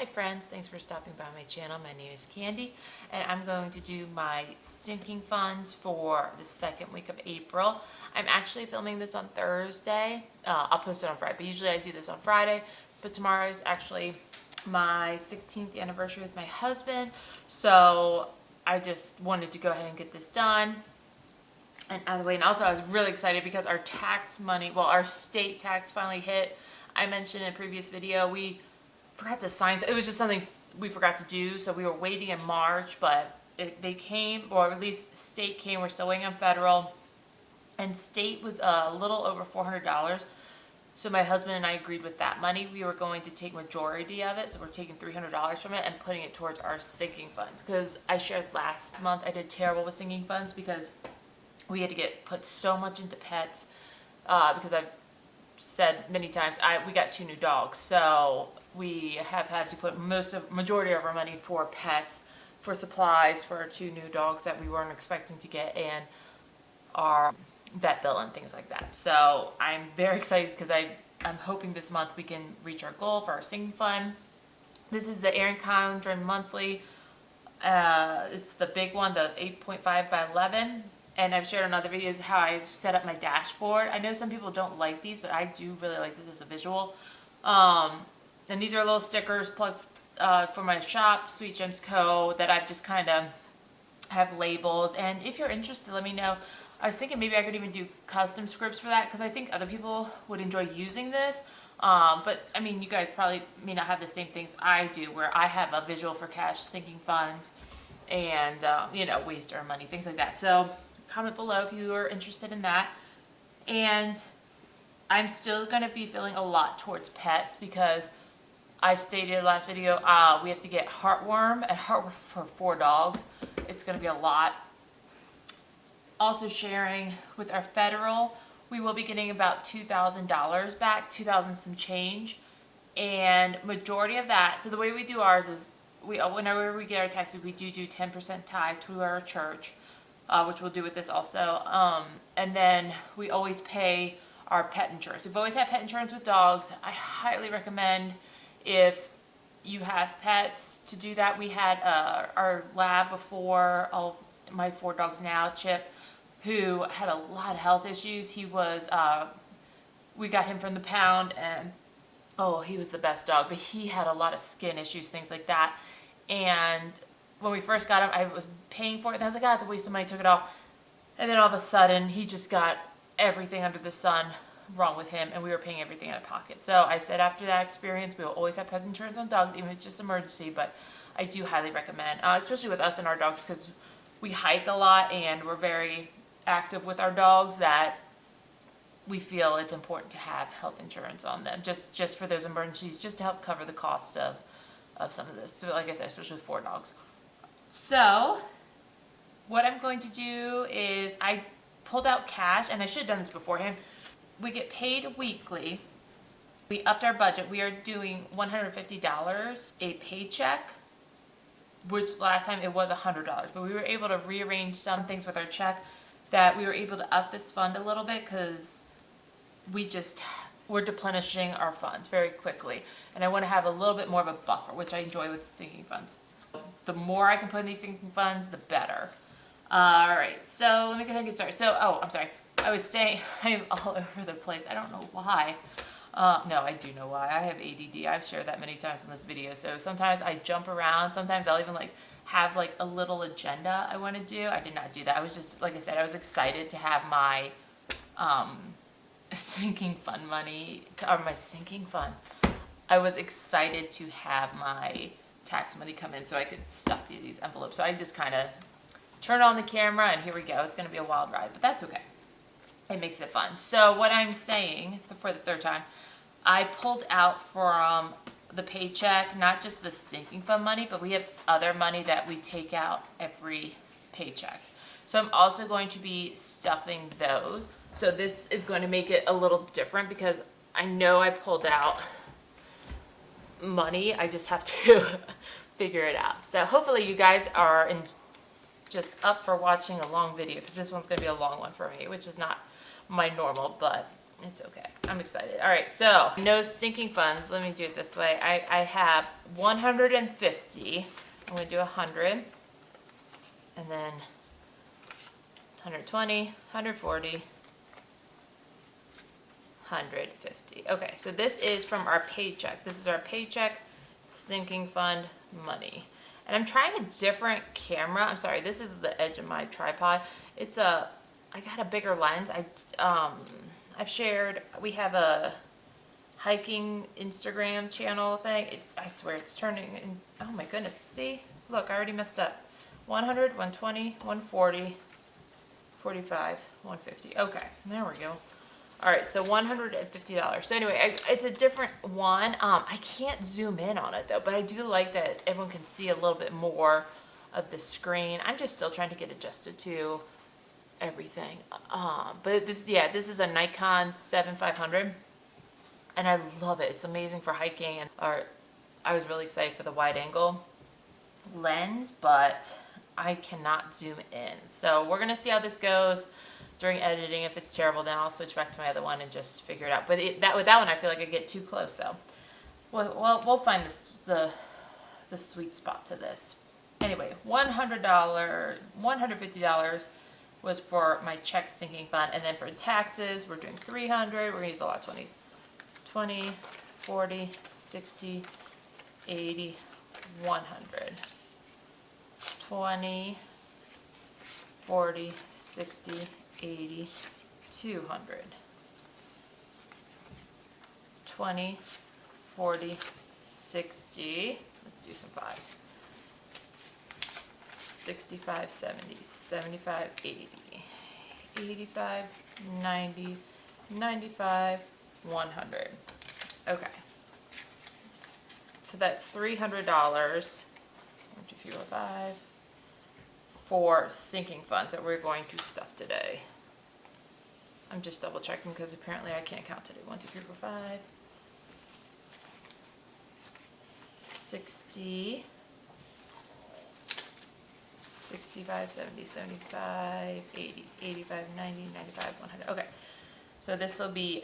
Hi friends, thanks for stopping by my channel. My name is Candy and I'm going to do my sinking funds for the second week of April. I'm actually filming this on Thursday. I'll post it on Friday, but usually I do this on Friday. But tomorrow is actually my 16th anniversary with my husband, so I just wanted to go ahead and get this done and out of the way. And also I was really excited because our tax money, well, our state tax finally hit. I mentioned in a previous video, we forgot to sign. It was just something we forgot to do, so we were waiting in March, but they came, or at least state came. We're still waiting on federal, and state was a little over $400. So my husband and I agreed with that money. We were going to take majority of it, so we're taking $300 from it and putting it towards our sinking funds. Because I shared last month I did terrible with sinking funds because we had to put so much into pets because I've said many times we got 2 new dogs, so we have had to put majority of our money for pets, for supplies for our 2 new dogs that we weren't expecting to get, and our vet bill and things like that. So I'm very excited because I'm hoping this month we can reach our goal for our sinking fund. This is the Erin Condren monthly. It's the big one, the 8.5 by 11. And I've shared in other videos how I set up my dashboard. I know some people don't like these, but I do really like this as a visual. And these are little stickers plugged for my shop, Sweet Gems Co., that I've just kind of have labels. And if you're interested, let me know. I was thinking maybe I could even do custom scripts for that because I think other people would enjoy using this. But I mean, you guys probably may not have the same things I do, where I have a visual for cash sinking funds and ways to earn money, things like that. So comment below if you are interested in that. And I'm still going to be feeling a lot towards pets because I stated last video we have to get heartworm for 4 dogs. It's going to be a lot. Also sharing with our federal, we will be getting about $2,000 back, 2,000 some change, and majority of that. So the way we do ours is whenever we get our taxes, we do 10% tithe to our church. Which we'll do with this also. And then we always pay our pet insurance. We've always had pet insurance with dogs. I highly recommend, if you have pets, to do that. We had our lab before, all my 4 dogs now, Chip, who had a lot of health issues. He was, we got him from the pound, and he was the best dog, but he had a lot of skin issues, things like that. And when we first got him, I was paying for it, and I was like, it's a waste of money, took it off. And then all of a sudden, he just got everything under the sun wrong with him, and we were paying everything out of pocket. So I said after that experience, we will always have pet insurance on dogs, even if it's just emergency, but I do highly recommend, especially with us and our dogs, because we hike a lot, and we're very active with our dogs, that we feel it's important to have health insurance on them, just for those emergencies, just to help cover the cost of some of this. So like I said, especially with 4 dogs. So what I'm going to do is I pulled out cash, and I should have done this beforehand. We get paid weekly. We upped our budget. We are doing $150 a paycheck, which last time it was $100, but we were able to rearrange some things with our check that we were able to up this fund a little bit because we're replenishing our funds very quickly, and I want to have a little bit more of a buffer, which I enjoy with sinking funds. The more I can put in these sinking funds, the better. All right, so let me go ahead and get started. So, I'm sorry. I was saying I'm all over the place. I don't know why. No, I do know why. I have ADD. I've shared that many times in this video. So sometimes I jump around. Sometimes I'll even have a little agenda I want to do. I did not do that. I was just, like I said, I was excited to have my sinking fund money, or my sinking fund. I was excited to have my tax money come in so I could stuff these envelopes. So I just kind of turn on the camera, and here we go. It's going to be a wild ride, but that's okay. It makes it fun. So what I'm saying, for the 3rd time, I pulled out from the paycheck, not just the sinking fund money, but we have other money that we take out every paycheck. So I'm also going to be stuffing those. So this is going to make it a little different because I know I pulled out money. I just have to figure it out. So hopefully you guys are just up for watching a long video, because this one's going to be a long one for me, which is not my normal, but It's okay. I'm excited. All right, so no sinking funds. Let me do it this way. I have 150. I'm going to do 100. And then 120, 140, 150. Okay, so this is from our paycheck. This is our paycheck sinking fund money. And I'm trying a different camera. I'm sorry, this is the edge of my tripod. I got a bigger lens. I've shared, we have a hiking Instagram channel thing. I swear it's turning in, oh my goodness, see? Look, I already messed up. 100, 120, 140, 45, 150. Okay, there we go. All right, so $150. So anyway, it's a different one. I can't zoom in on it though, but I do like that everyone can see a little bit more of the screen. I'm just still trying to get adjusted to everything. But this is a Nikon 7500, and I love it. It's amazing for hiking, and I was really excited for the wide angle lens, but I cannot zoom in. So we're gonna see how this goes during editing. If it's terrible, then I'll switch back to my other one and just figure it out. But with that one, I feel like I get too close. So we'll find the sweet spot to this. Anyway, $150 was for my check sinking fund, and then for taxes, we're doing 300. We're gonna use a lot of 20s. 20, 40, 60, 80, 100. 20, 40, 60, 80, 200. 20, 40, 60, let's do some fives. 65, 70, 75, 80, 85, 90, 95, 100. Okay. So that's $300. 1, 2, 3, 4, 5 for sinking funds that we're going to stuff today. I'm just double checking because apparently I can't count today. 1, 2, 3, 4, 5, 60, 65, 70, 75, 80, 85, 90, 95, 100. Okay, so this will be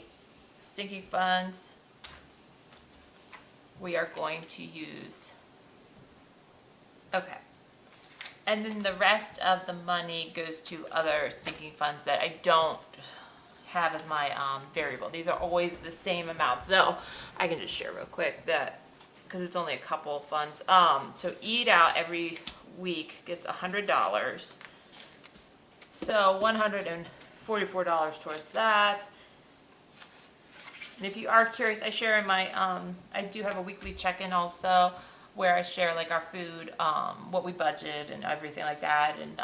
sinking funds. We are going to use, okay. And then the rest of the money goes to other sinking funds that I don't have as my variable. These are always the same amount. So I can just share real quick that, because it's only a couple of funds. So Eat Out every week gets $100. So $144 towards that. And if you are curious, I share in my, I do have a weekly check-in also, where I share like our food, what we budget and everything like that. And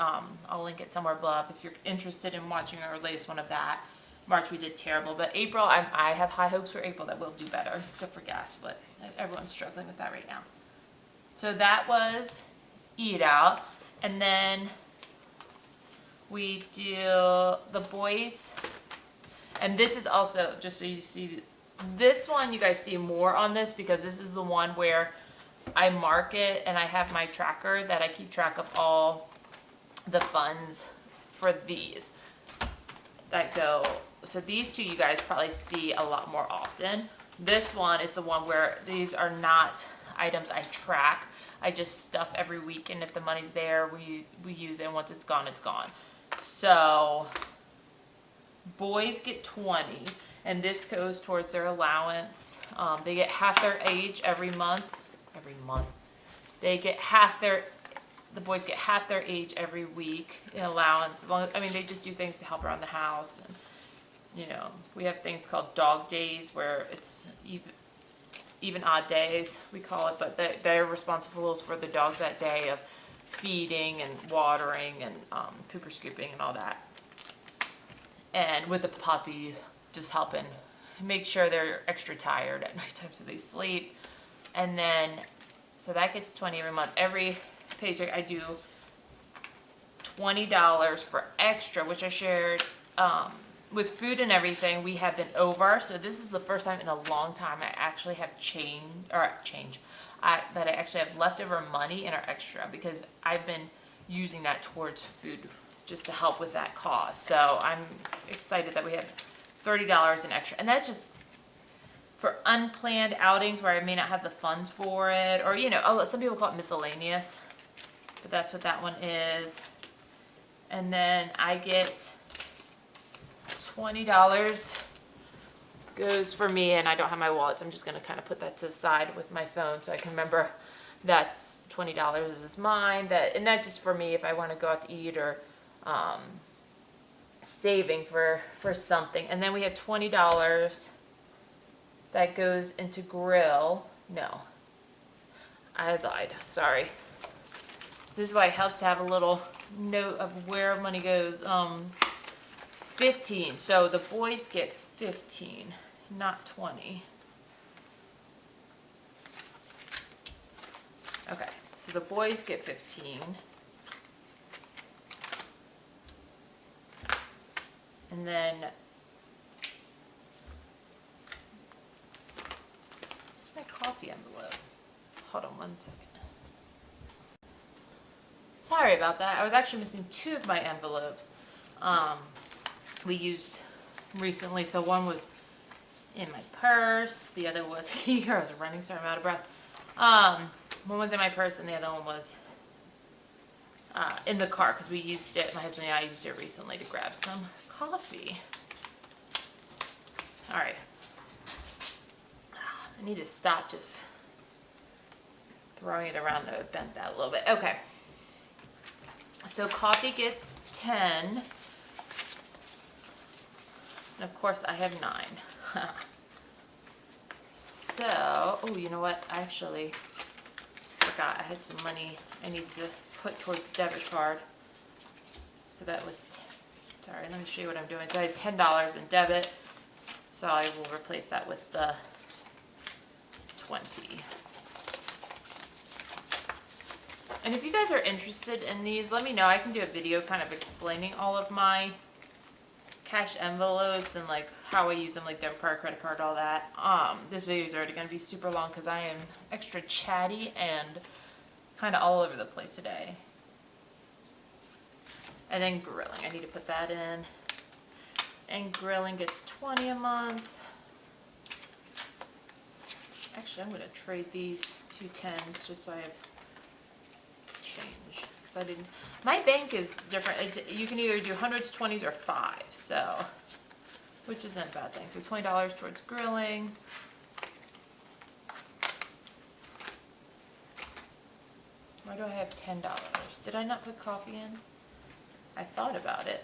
I'll link it somewhere below if you're interested in watching our latest one of that. March we did terrible, but April, I have high hopes for April that we'll do better, except for gas, but everyone's struggling with that right now. So that was Eat Out. And then we do the boys. And this is also, just so you see, this one you guys see more on this because this is the one where I mark it and I have my tracker that I keep track of all the funds for these that go. So these two you guys probably see a lot more often. This one is the one where these are not items I track. I just stuff every week, and if the money's there, we use it, and once it's gone, it's gone. So boys get 20, and this goes towards their allowance. They get half their age every month. They get the boys get half their age every week in allowance. As long as, I mean, they just do things to help around the house. And, you know, we have things called dog days where it's even odd days, we call it, but they're responsible for the dogs that day of feeding and watering and pooper scooping and all that. And with the puppy, just helping make sure they're extra tired at nighttime so they sleep. And then, so that gets 20 every month. Every paycheck I do $20 for extra, which I shared with food and everything. We have been over, so this is the first time in a long time I actually have that I actually have leftover money in our extra, because I've been using that towards food just to help with that cost. So I'm excited that we have $30 an extra. And that's just for unplanned outings where I may not have the funds for it, or, you know, oh, some people call it miscellaneous, but that's what that one is. And then I get $20 goes for me, and I don't have my wallet, so I'm just gonna kind of put that to the side with my phone so I can remember that's $20 is mine. And that's just for me if I want to go out to eat, or saving for something. And then we have $20 that goes into grill. No, I lied, sorry. This is why it helps to have a little note of where money goes. 15, so the boys get 15, not 20. Okay, so the boys get 15. And then, where's my coffee envelope? Hold on one second. Sorry about that. I was actually missing 2 of my envelopes. We used recently, so one was in my purse, the other was here. I was running, so I'm out of breath. One was in my purse, and the other one was in the car, because we used it, my husband and I used it recently to grab some coffee. All right. I need to stop just throwing it around. I bent that a little bit. Okay. So coffee gets 10. And of course I have 9. So, oh, you know what? I actually forgot I had some money I need to put towards debit card. So that was, sorry, let me show you what I'm doing. So I had $10 in debit. So I will replace that with the 20. And if you guys are interested in these, let me know. I can do a video kind of explaining all of my cash envelopes and like how I use them, like debit card, credit card, all that. This video is already going to be super long because I am extra chatty and kind of all over the place today. And then grilling, I need to put that in. And grilling gets 20 a month. Actually, I'm going to trade these 2 10s just so I have change. Because I didn't, my bank is different. You can either do hundreds, 20s, or 5. So, which isn't a bad thing. So $20 towards grilling. Why do I have $10? Did I not put coffee in? I thought about it,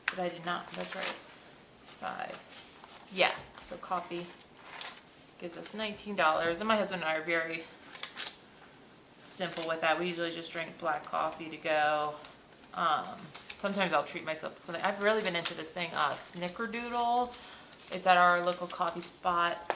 but I did not. That's right. 5. Yeah, so coffee gives us $19. And my husband and I are very simple with that. We usually just drink black coffee to go. Sometimes I'll treat myself to something. I've really been into this thing, Snickerdoodle. It's at our local coffee spot.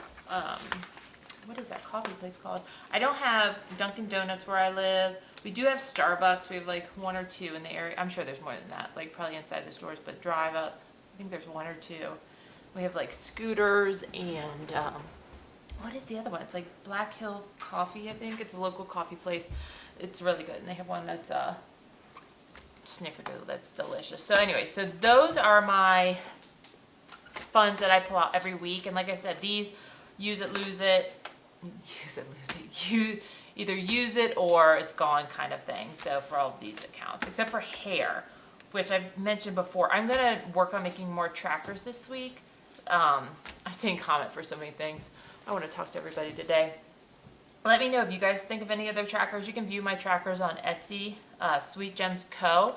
What is that coffee place called? I don't have Dunkin' Donuts where I live. We do have Starbucks. We have like 1 or 2 in the area. I'm sure there's more than that, like probably inside the stores, but drive up, I think there's 1 or 2. We have like Scooters and what is the other one? It's like Black Hills Coffee, I think. It's a local coffee place. It's really good. And they have one that's Snickerdoodle that's delicious. So anyway, so those are my funds that I pull out every week. And like I said, these use it, lose it. Use it, lose it. You either use it or it's gone kind of thing. So for all of these accounts, except for hair, which I've mentioned before, I'm going to work on making more trackers this week. I'm seeing comment for so many things. I want to talk to everybody today. Let me know if you guys think of any other trackers. You can view my trackers on Etsy, Sweet Gems Co.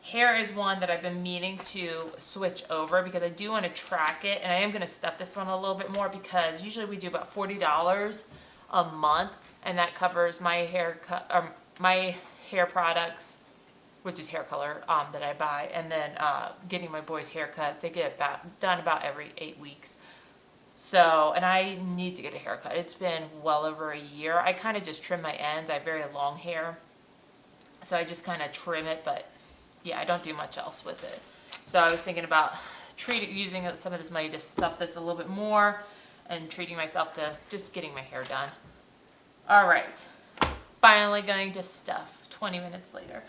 Hair is one that I've been meaning to switch over because I do want to track it, and I am going to stuff this one a little bit more because usually we do about $40 a month, and that covers my my hair products, which is hair color that I buy, and then getting my boys' haircut. They get done about every 8 weeks. So, and I need to get a haircut. It's been well over a year. I kind of just trim my ends. I have very long hair, so I just kind of trim it, but yeah, I don't do much else with it. So I was thinking about using some of this money to stuff this a little bit more and treating myself to just getting my hair done. All right, finally going to stuff 20 minutes later.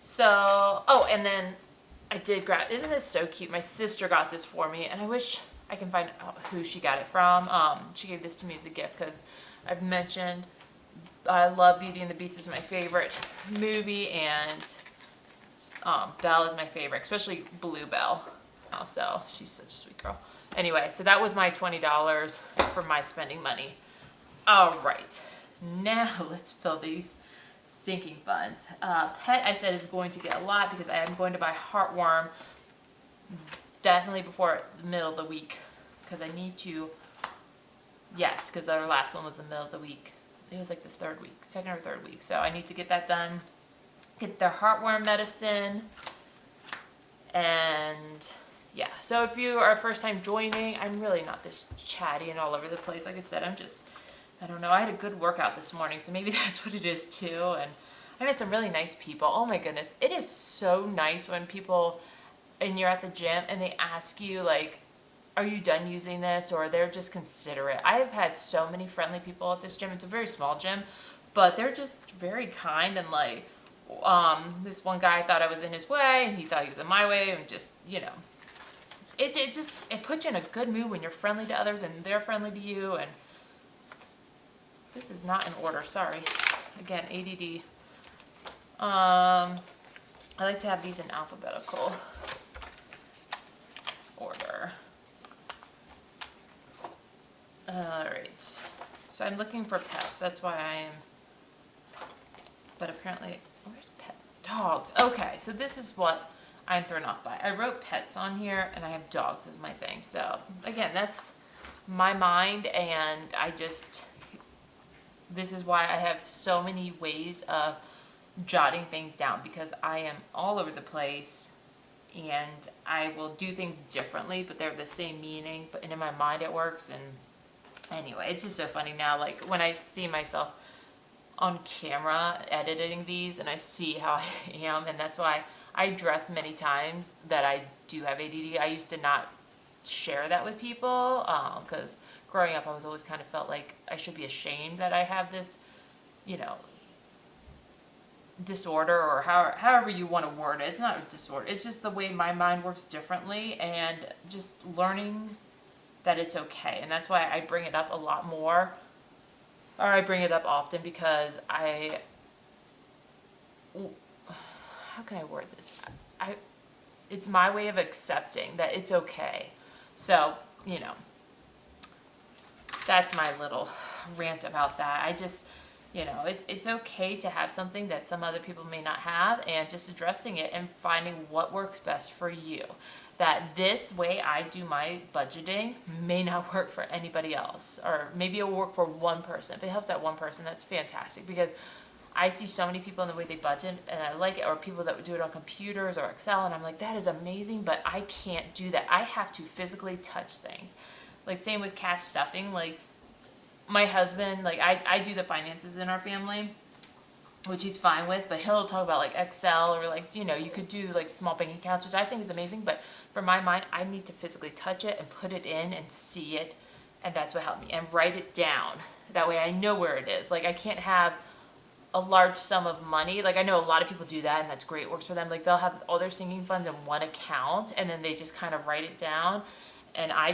So, oh, and then I did grab, isn't this so cute? My sister got this for me, and I wish I can find out who she got it from. She gave this to me as a gift because I've mentioned I love Beauty and the Beast is my favorite movie, and Belle is my favorite, especially Bluebell. So she's such a sweet girl. Anyway, so that was my $20 for my spending money. All right, now let's fill these sinking funds. Pet, I said, is going to get a lot because I am going to buy heartworm definitely before the middle of the week because I need to, yes, because our last one was the middle of the week. It was like the third week, second or third week. So I need to get that done, get their heartworm medicine, and yeah. So if you are first time joining, I'm really not this chatty and all over the place. Like I said, I don't know. I had a good workout this morning, so maybe that's what it is too. And I met some really nice people. Oh my goodness. It is so nice when people, and you're at the gym and they ask you like, are you done using this? Or they're just considerate. I have had so many friendly people at this gym. It's a very small gym, but they're just very kind and like, this one guy thought I was in his way and he thought he was in my way, and just, you know, it puts you in a good mood when you're friendly to others and they're friendly to you. And this is not in order, sorry. Again, ADD. I like to have these in alphabetical order. Alright, so I'm looking for pets, that's why I am, but apparently, where's pet? Dogs. Okay, so this is what I'm thrown off by. I wrote pets on here, and I have dogs as my thing, so again, that's my mind, and this is why I have so many ways of jotting things down, because I am all over the place, and I will do things differently, but they're the same meaning, but in my mind it works. And anyway, it's just so funny now, like when I see myself on camera editing these and I see how I am, and that's why I address many times that I do have ADD. I used to not share that with people because growing up I was always kind of felt like I should be ashamed that I have this, you know, disorder, or however you want to word it. It's not a disorder, it's just the way my mind works differently, and just learning that it's okay. And that's why I bring it up a lot more, or I bring it up often, because how can I word this? It's my way of accepting that it's okay. So, you know, that's my little rant about that. I just, you know, it's okay to have something that some other people may not have, and just addressing it and finding what works best for you. That this way I do my budgeting may not work for anybody else, or maybe it will work for one person. If it helps that one person, that's fantastic, because I see so many people in the way they budget and I like it, or people that would do it on computers or Excel, and I'm like, that is amazing, but I can't do that. I have to physically touch things. Like same with cash stuffing. Like my husband, like I do the finances in our family, which he's fine with, but he'll talk about like Excel, or like, you know, you could do like small bank accounts, which I think is amazing, but for my mind, I need to physically touch it and put it in and see it, and that's what helped me, and write it down. That way I know where it is. Like I can't have a large sum of money. Like I know a lot of people do that, and that's great, works for them. Like they'll have all their sinking funds in one account, and then they just kind of write it down, and I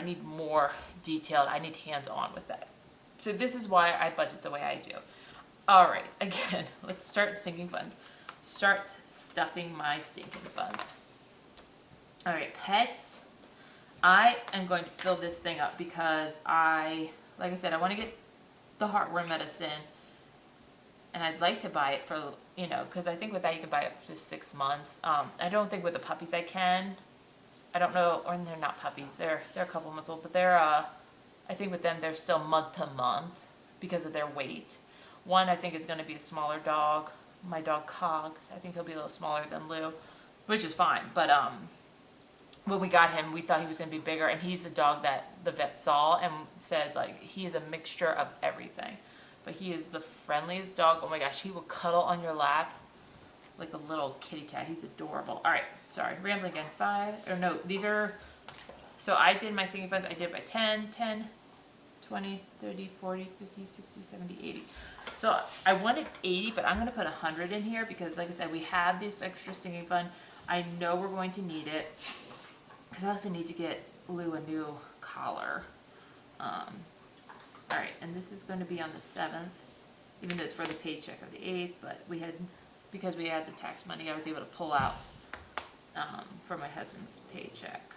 need more detailed. I need hands-on with that. So this is why I budget the way I do. All right, again, let's start sinking fund. Start stuffing my sinking funds. All right, pets. I am going to fill this thing up because like I said, I want to get the heartworm medicine, and I'd like to buy it for, you know, because I think with that you can buy it for 6 months. I don't think with the puppies I can. I don't know, or they're not puppies. They're a couple months old, but I think with them they're still month to month because of their weight. One I think is going to be a smaller dog. My dog Cogs, I think he'll be a little smaller than Lou, which is fine. But when we got him, we thought he was going to be bigger, and he's the dog that the vet saw and said like he is a mixture of everything. But he is the friendliest dog. Oh my gosh, he will cuddle on your lap like a little kitty cat. He's adorable. All right, sorry, rambling again. So I did my sinking funds. I did by 10, 20, 30, 40, 50, 60, 70, 80. So I wanted 80, but I'm going to put 100 in here because, like I said, we have this extra sinking fund. I know we're going to need it, because I also need to get Lou a new collar. All right, and this is going to be on the 7th, even though it's for the paycheck of the 8th, but because we had the tax money, I was able to pull out for my husband's paycheck.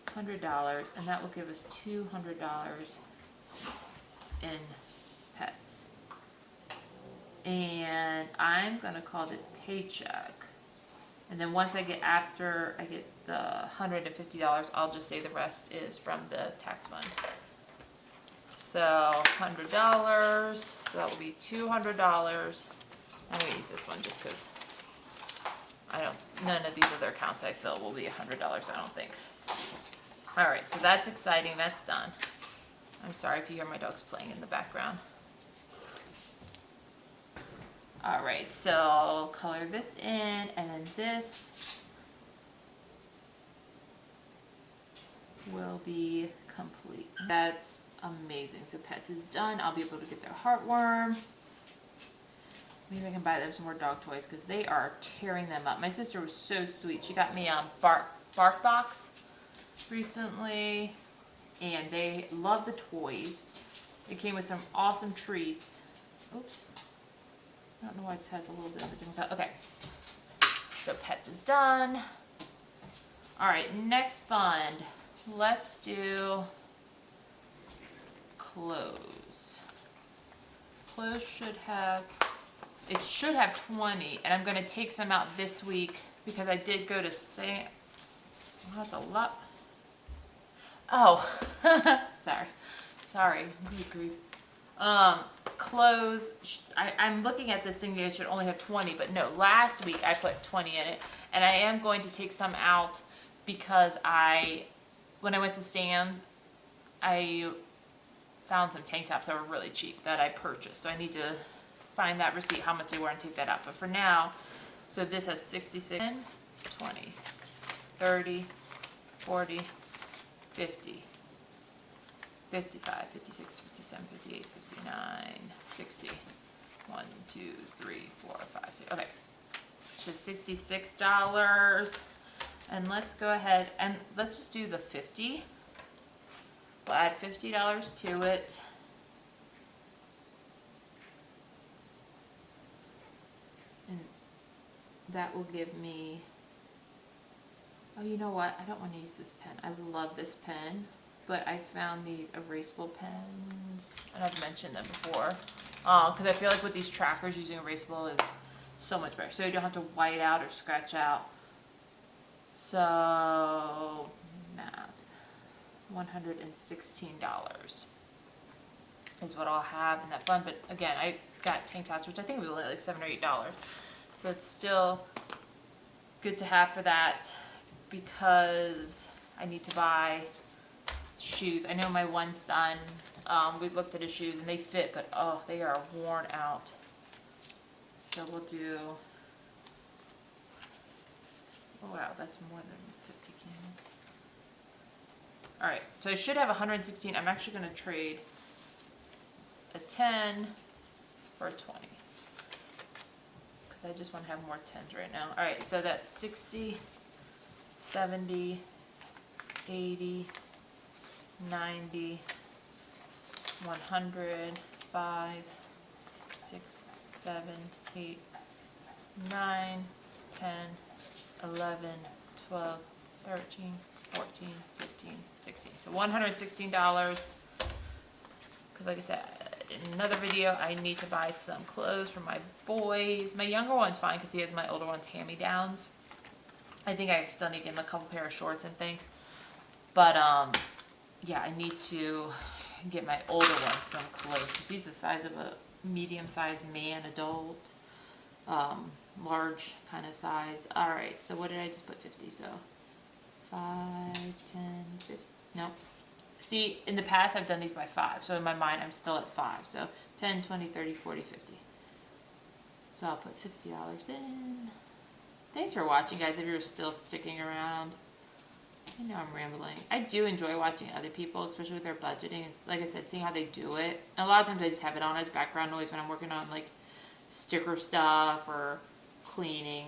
$100, and that will give us $200 in pets. And I'm gonna call this paycheck. And then once after I get the $150, I'll just say the rest is from the tax fund. So $100, so that will be $200. I'm gonna use this one just because none of these other accounts I fill will be $100, I don't think. All right, so that's exciting, that's done. I'm sorry if you hear my dogs playing in the background. All right, so I'll color this in, and then this will be complete. That's amazing. So Pets is done. I'll be able to get their heartworm. Maybe I can buy them some more dog toys because they are tearing them up. My sister was so sweet. She got me a bark box recently, and they love the toys. It came with some awesome treats. Oops. I don't know why it has a little bit of a different color. Okay. So Pets is done. All right, next fund. Let's do clothes. Clothes should have 20, and I'm going to take some out this week because I did go to Sam. Oh, that's a lot. Oh, sorry. Good grief. Clothes. I'm looking at this thing. It should only have 20, but no. Last week I put 20 in it, and I am going to take some out because when I went to Sam's, I found some tank tops that were really cheap that I purchased. So I need to find that receipt, how much they were, and take that out. But for now, so this has 66, 20, 30, 40, 50, 55, 56, 57, 58, 59, 60. 1, 2, 3, 4, 5, 6. Okay. So $66. And let's go ahead and let's just do the 50. We'll add $50 to it. And that will give me, oh, you know what? I don't want to use this pen. I love this pen, but I found these erasable pens, and I've mentioned them before, because I feel like with these trackers, using erasable is so much better. So you don't have to white out or scratch out. So, math, $116 is what I'll have in that fund. But again, I got tank tops, which I think was only like $7 or $8. So it's still good to have for that because I need to buy shoes. I know my one son, we looked at his shoes and they fit, but oh, they are worn out. So we'll do, oh wow, that's more than 50 cans. All right, so I should have 116. I'm actually going to trade a 10 for a 20 because I just want to have more 10s right now. All right, so that's 60, 70, 80, 90, 100, 5, 6, 7, 8, 9, 10, 11, 12, 13, 14, 15, 16. So $116. Because like I said, in another video, I need to buy some clothes for my boys. My younger one's fine because he has my older one's hand-me-downs. I think I still need to get him a couple pair of shorts and things. But, yeah, I need to get my older one some clothes because he's the size of a medium-sized man, adult, large kind of size. All right, so what did I just put 50? So 5, 10, 50. Nope. See, in the past I've done these by 5, so in my mind I'm still at 5. So 10, 20, 30, 40, 50. So I'll put $50 in. Thanks for watching, guys, if you're still sticking around. I know I'm rambling. I do enjoy watching other people, especially with their budgeting. It's like I said, seeing how they do it. And a lot of times I just have it on as background noise when I'm working on like sticker stuff or cleaning.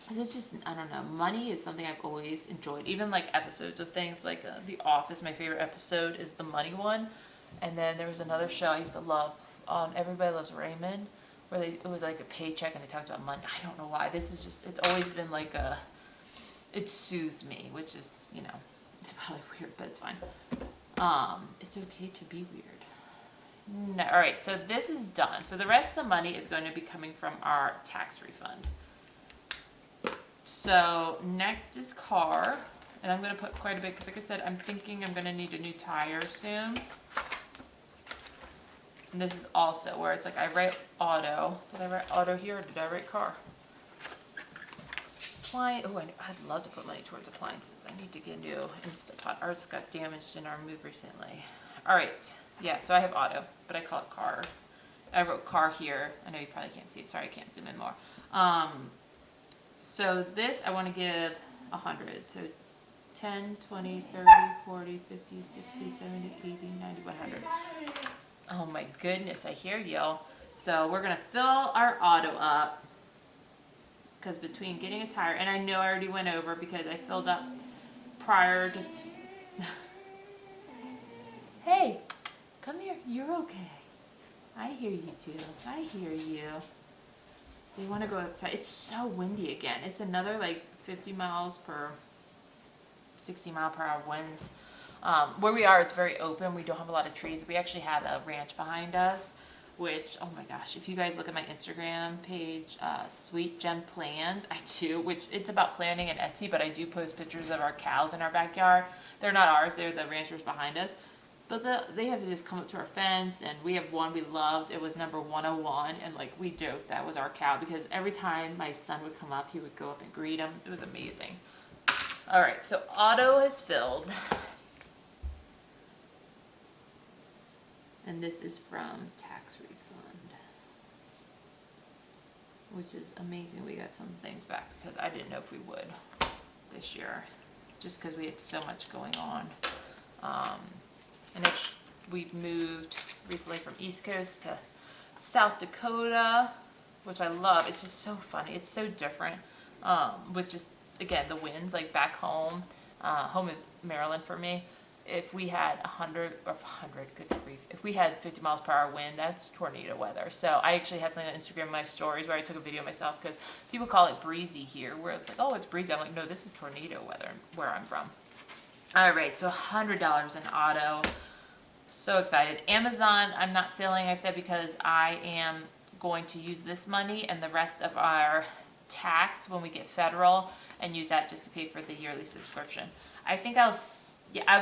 'cause it's just, I don't know, money is something I've always enjoyed. Even like episodes of things like The Office, my favorite episode is the money one. And then there was another show I used to love, Everybody Loves Raymond, where it was like a paycheck and they talked about money. I don't know why. This is just, it's always been like it soothes me, which is, you know, probably weird, but it's fine. It's okay to be weird. No, all right, so this is done. So the rest of the money is going to be coming from our tax refund. So next is car, and I'm going to put quite a bit because, like I said, I'm thinking I'm going to need a new tire soon. And this is also where it's like I write auto. Did I write auto here or did I write car? Oh, I'd love to put money towards appliances. I need to get a new Instapot. Ours got damaged in our move recently. All right, yeah, so I have auto, but I call it car. I wrote car here. I know you probably can't see it. Sorry, I can't zoom in more. So this I want to give 100. So 10, 20, 30, 40, 50, 60, 70, 80, 90, 100. Oh my goodness, I hear you. So we're going to fill our auto up. Because between getting a tire, and I know I already went over because I filled up prior to... Hey, come here. You're okay. I hear you too. I hear you. They want to go outside. It's so windy again. It's another like 50 miles per 60 mile per hour winds. Where we are, it's very open. We don't have a lot of trees. We actually have a ranch behind us, which, oh my gosh, if you guys look at my Instagram page, Sweet Gem Plans, I do, which it's about planning and Etsy, but I do post pictures of our cows in our backyard. They're not ours. They're the ranchers behind us. But they have to just come up to our fence, and we have one we loved. It was number 101, and like we joked that was our cow because every time my son would come up, he would go up and greet him. It was amazing. All right, so auto is filled. And this is from tax refund, which is amazing. We got some things back because I didn't know if we would this year, just because we had so much going on. And we've moved recently from East Coast to South Dakota, which I love. It's just so funny. It's so different. With just, again, the winds, like back home. Home is Maryland for me. If we had 100, good grief, if we had 50 miles per hour wind, that's tornado weather. So I actually had something on Instagram, my stories, where I took a video of myself because people call it breezy here, where it's like, oh, it's breezy. I'm like, no, this is tornado weather where I'm from. All right, so $100 in auto. So excited. Amazon, I'm not filling, I've said, because I am going to use this money and the rest of our tax when we get federal and use that just to pay for the yearly subscription. I think I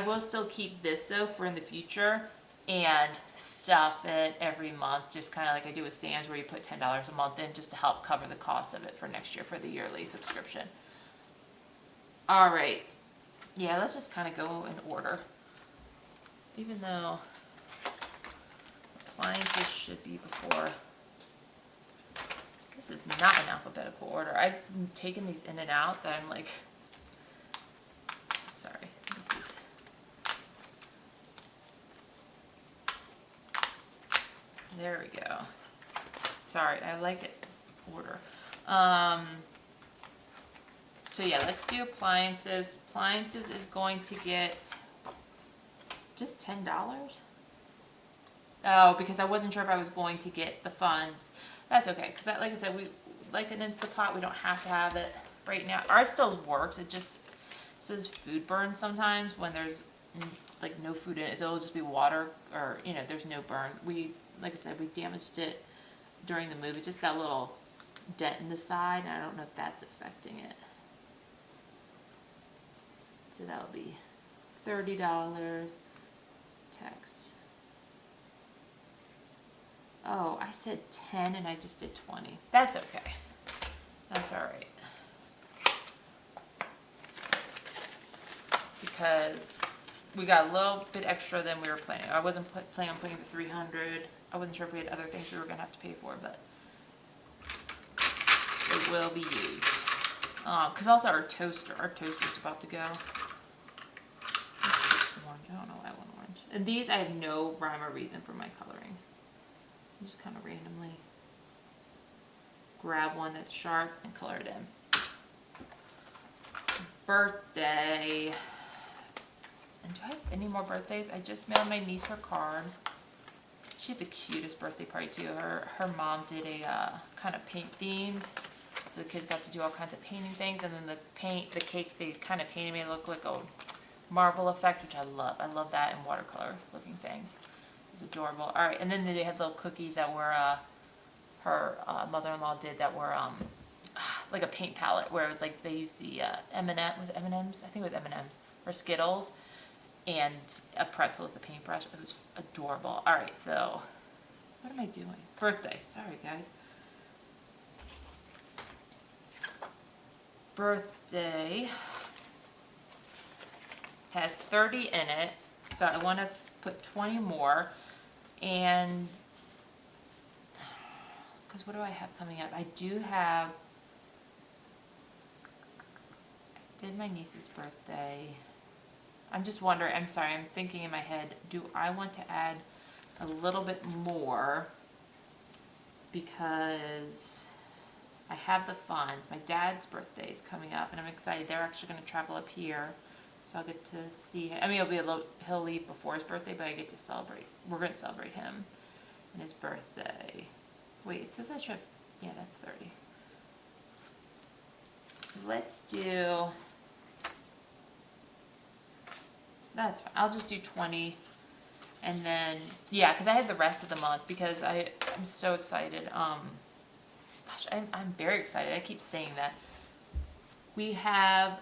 will still keep this though for in the future and stuff it every month, just kind of like I do with Sam's, where you put $10 a month in just to help cover the cost of it for next year for the yearly subscription. All right. Yeah, let's just kind of go in order. Even though appliances should be before. This is not in alphabetical order. I've taken these in and out that I'm like, sorry, this is. There we go. Sorry, I like it in order. So yeah, let's do appliances. Appliances is going to get just $10. Oh, because I wasn't sure if I was going to get the funds. That's okay, because like I said, we like an Instapot. We don't have to have it right now. Ours still works. It just says food burn sometimes when there's like no food in it. It'll just be water, or you know, there's no burn. Like I said, we damaged it during the move. It just got a little dent in the side, and I don't know if that's affecting it. So that'll be $30. Text. Oh, I said 10 and I just did 20. That's okay. That's all right. Because we got a little bit extra than we were planning. I wasn't planning on putting the 300. I wasn't sure if we had other things we were going to have to pay for, but it will be used. Because also our toaster's about to go. I don't know why I want orange. And these, I have no rhyme or reason for my coloring. I'm just kind of randomly grab one that's sharp and color it in. birthday. And do I have any more birthdays? I just mailed my niece her card. She had the cutest birthday party too. Her mom did a kind of paint themed. So the kids got to do all kinds of painting things, and then the cake, they kind of painted me to look like a marble effect, which I love. I love that, and watercolor looking things. It was adorable. All right, and then they had little cookies that were her mother-in-law did that were like a paint palette, where it was like they used the was it M&Ms? I think it was M&Ms or Skittles, and a pretzel as the paintbrush. It was adorable. All right, so what am I doing? Birthday. Sorry, guys. Birthday has 30 in it, so I want to put 20 more. And because what do I have coming up? I did my niece's birthday. I'm just wondering, I'm sorry, I'm thinking in my head, do I want to add a little bit more? Because I have the funds. My dad's birthday is coming up, and I'm excited. They're actually going to travel up here, so I'll get to see him. I mean, he'll leave before his birthday, but I get to celebrate. We're going to celebrate him and his birthday. Wait, it says I should. Yeah, that's 30. Let's do. That's fine. I'll just do 20, and then yeah, because I had the rest of the month because I'm so excited. Gosh, I'm very excited. I keep saying that. We have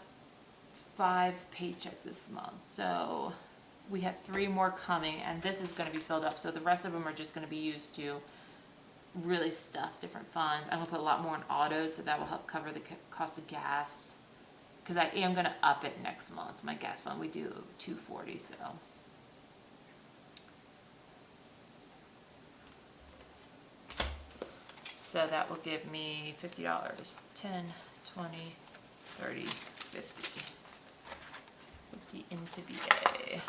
5 paychecks this month, so we have 3 more coming, and this is going to be filled up. So the rest of them are just going to be used to really stuff different funds. I'm going to put a lot more in autos, so that will help cover the cost of gas. Because I am going to up it next month. My gas fund, we do $240, so. So that will give me $50, 10, 20, 30, 50. 50 into BA.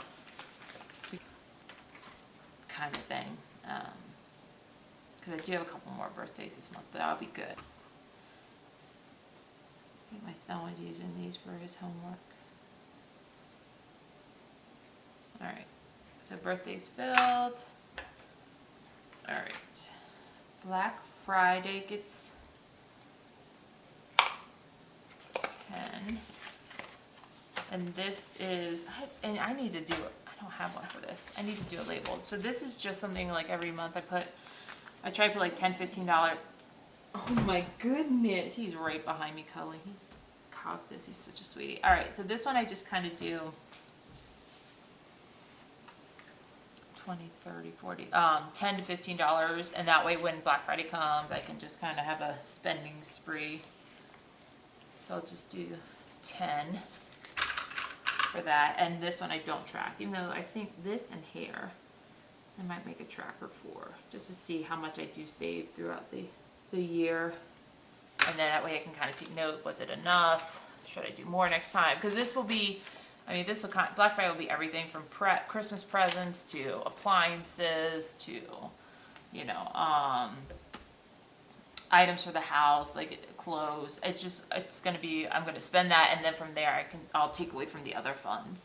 Kind of thing. Because I do have a couple more birthdays this month, but that'll be good. I think my son was using these for his homework. Alright, so birthday's filled. Alright. Black Friday gets 10. And this is, I need to do, I don't have one for this. I need to do a label. So this is just something like every month I try to put like $10, $15. Oh my goodness, he's right behind me cuddling. He's cogs this, he's such a sweetie. All right, so this one I just kind of do 20, 30, 40, $10 to $15, and that way when Black Friday comes, I can just kind of have a spending spree. So I'll just do 10 for that, and this one I don't track, even though I think this and hair, I might make a tracker for, just to see how much I do save throughout the year, and then that way I can kind of take note, was it enough, should I do more next time, because this will be, I mean, this will Black Friday will be everything from Christmas presents to appliances to, you know, items for the house, like clothes. It's going to be, I'm going to spend that, and then from there I'll take away from the other funds.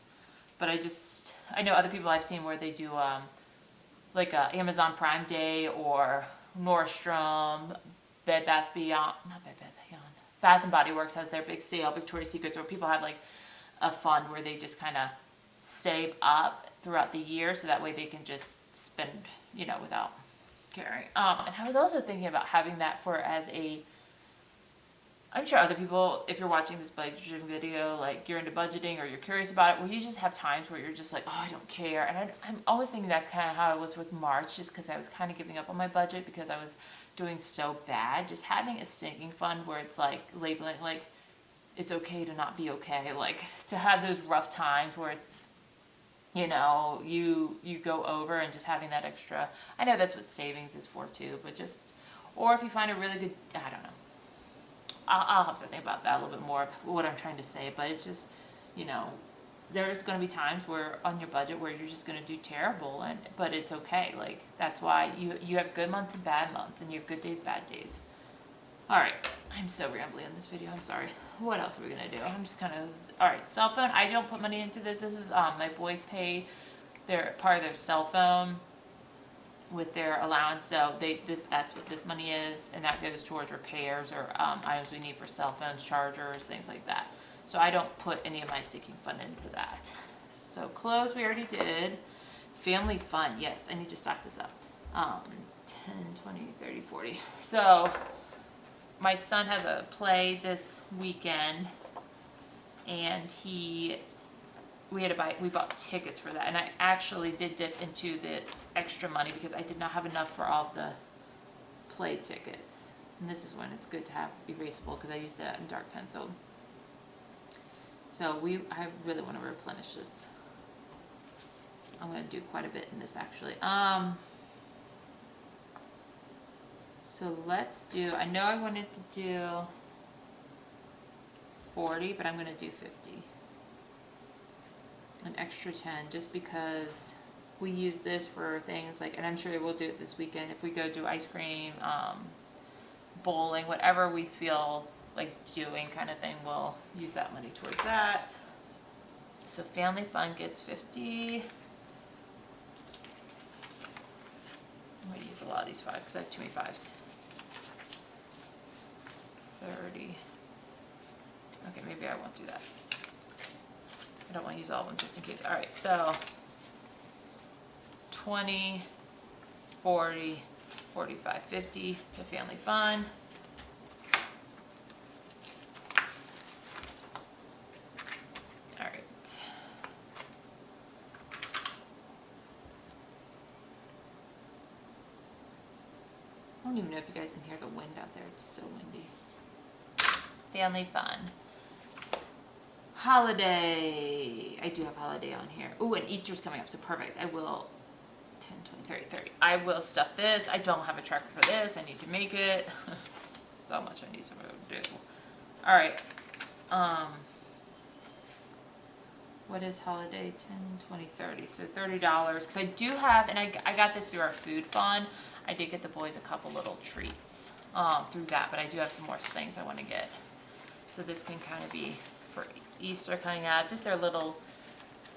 But I know other people I've seen where they do like a Amazon Prime Day or Nordstrom, Bed Bath Beyond, not Bed Bath Beyond, Bath and Body Works has their big sale, Victoria's Secrets, where people have like a fund where they just kind of save up throughout the year, so that way they can just spend, you know, without caring. And I was also thinking about having that I'm sure other people, if you're watching this budgeting video, like you're into budgeting or you're curious about it, well, you just have times where you're just like, oh, I don't care. And I'm always thinking that's kind of how I was with March, just because I was kind of giving up on my budget because I was doing so bad. Just having a sinking fund where it's like labeling, like, it's okay to not be okay, like to have those rough times where it's, you know, you go over, and just having that extra. I know that's what savings is for too, but just, or if you find a really good, I don't know. I'll have to think about that a little bit more, what I'm trying to say, but it's just, you know, there's going to be times where on your budget where you're just going to do terrible, but it's okay. Like, that's why you have good months and bad months, and you have good days, bad days. All right, I'm so rambly on this video, I'm sorry. what else are we gonna do? I'm just kind of, all right, cell phone. I don't put money into this. This is, my boys pay their, part of their cell phone with their allowance, so that's what this money is, and that goes towards repairs or, items we need for cell phones, chargers, things like that. So I don't put any of my sinking fund into that. So clothes we already did. Family fun, yes, I need to stock this up. 10, 20, 30, 40. So my son has a play this weekend, and we bought tickets for that, and I actually did dip into the extra money because I did not have enough for all the play tickets. And this is when it's good to have erasable because I used that in dark pencil. So I really want to replenish this. I'm going to do quite a bit in this actually. So let's do, I know I wanted to do 40, but I'm going to do 50. An extra 10 just because we use this for things like, and I'm sure we'll do it this weekend if we go do ice cream, bowling, whatever we feel like doing kind of thing, we'll use that money towards that. So family fun gets 50. I'm going to use a lot of these 5 because I have too many 5s. 30. Okay, maybe I won't do that. I don't want to use all of them just in case. All right, so 20, 40, 45, 50 to family fun. All right. I don't even know if you guys can hear the wind out there. It's so windy. Family fun. Holiday. I do have holiday on here. Ooh, and Easter's coming up, so perfect. I will 10, 20, 30, 30. I will stuff this. I don't have a tracker for this. I need to make it. So much I need to do. All right. What is holiday? 10, 20, 30. So $30. Because I do have, and I got this through our food fund. I did get the boys a couple little treats through that, but I do have some more things I want to get. So this can kind of be for Easter coming out. Just their little,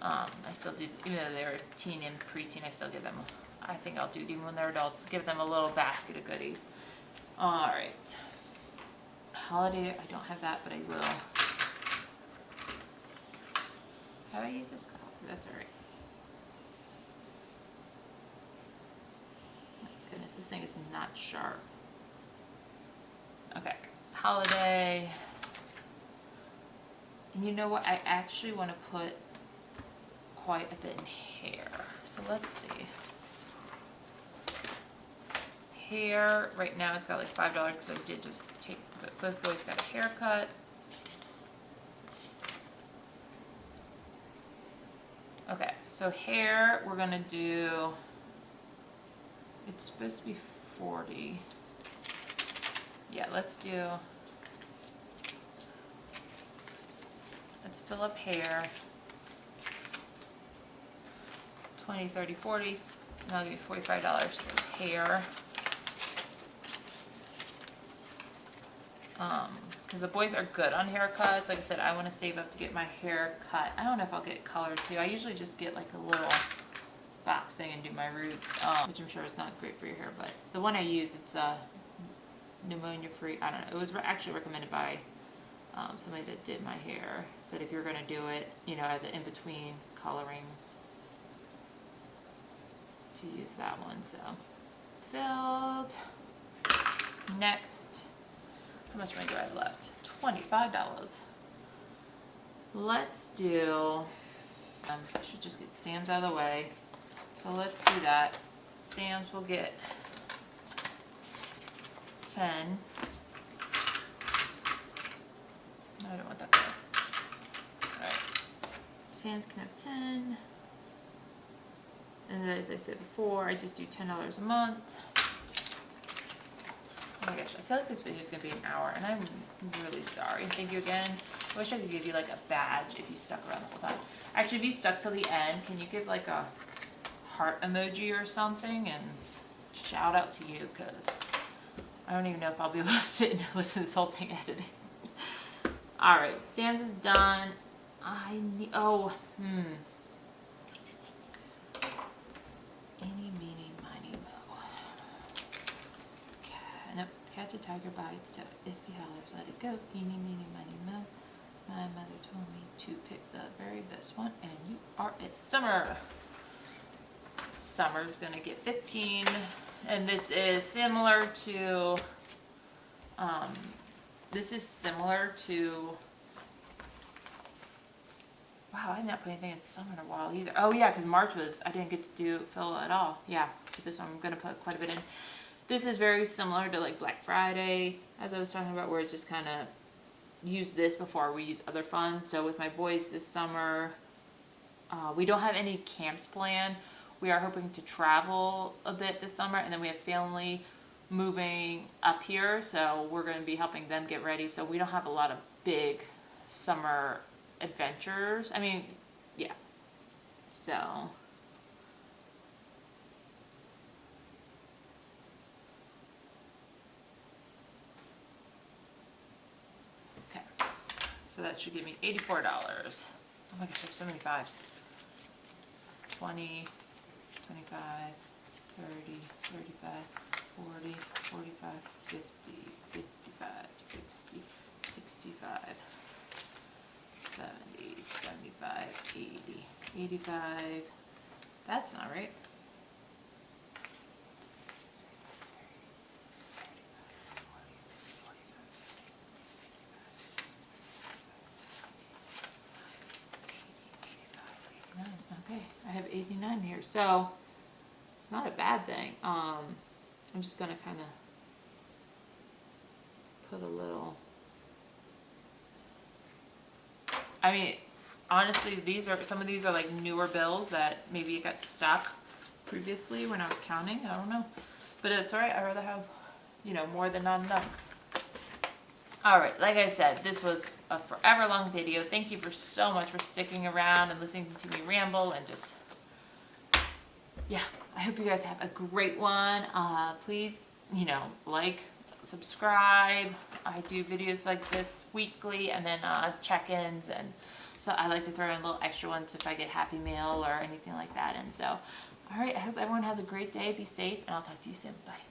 I still do, even though they're teen and preteen, I still give them, I think I'll do it even when they're adults, give them a little basket of goodies. All right. Holiday, I don't have that, but I will. Have I used this? That's all right. My goodness, this thing is not sharp. Okay, holiday. And you know what? I actually want to put quite a bit in hair. So let's see. Hair, right now it's got like $5 because I did just take, both boys got a haircut. Okay, so hair, we're gonna do, it's supposed to be 40. Yeah, let's fill up hair. 20, 30, 40, and I'll give you $45 towards hair. Because the boys are good on haircuts. Like I said, I want to save up to get my hair cut. I don't know if I'll get colored too. I usually just get like a little box thing and do my roots, which I'm sure is not great for your hair, but the one I use, it's pneumonia free. I don't know. It was actually recommended by somebody that did my hair. Said if you're going to do it, you know, as an in-between colorings, to use that one. So filled. Next, how much money do I have left? $25. Let's do, so I should just get Sam's out of the way. So let's do that. Sam's will get 10. No, I don't want that there. Alright. Sam's can have 10. And then, as I said before, I just do $10 a month. Oh my gosh, I feel like this video is going to be an hour, and I'm really sorry. Thank you again. I wish I could give you like a badge if you stuck around the whole time. Actually, if you stuck till the end, can you give like a heart emoji or something? And shout out to you, because I don't even know if I'll be able to sit and listen to this whole thing editing. All right, Sam's is done. Eeny, meeny, miny, mo. Nope, catch a tiger by its tail. If he hollers, let it go. Eeny, meeny, miny, mo. My mother told me to pick the very best one, and you are it. Summer. Summer's gonna get 15, and this is similar to, wow, I've not put anything in summer in a while either. Oh yeah, because March I didn't get to fill at all. Yeah, so this one I'm gonna put quite a bit in. This is very similar to like Black Friday, as I was talking about, where it's just kind of use this before we use other funds. So with my boys this summer, we don't have any camps planned. We are hoping to travel a bit this summer, and then we have family moving up here, so we're going to be helping them get ready. So we don't have a lot of big summer adventures. I mean, yeah. So okay. So that should give me $84. Oh my gosh, I have so many fives. 20, 25, 30, 35, 40, 45, 50, 55, 60, 65, 70, 75, 80, 85. That's not right. Okay, I have 89 here, so it's not a bad thing. I'm just gonna kind of put a little. I mean, honestly, some of these are like newer bills that maybe it got stuck previously when I was counting. I don't know, but it's all right. I'd rather have, more than not enough. All right, like I said, this was a forever long video. Thank you so much for sticking around and listening to me ramble and just, yeah, I hope you guys have a great one. Please, like, subscribe. I do videos like this weekly, and then check-ins, and so I like to throw in little extra ones if I get Happy Mail or anything like that. And so, all right, I hope everyone has a great day. Be safe, and I'll talk to you soon. Bye.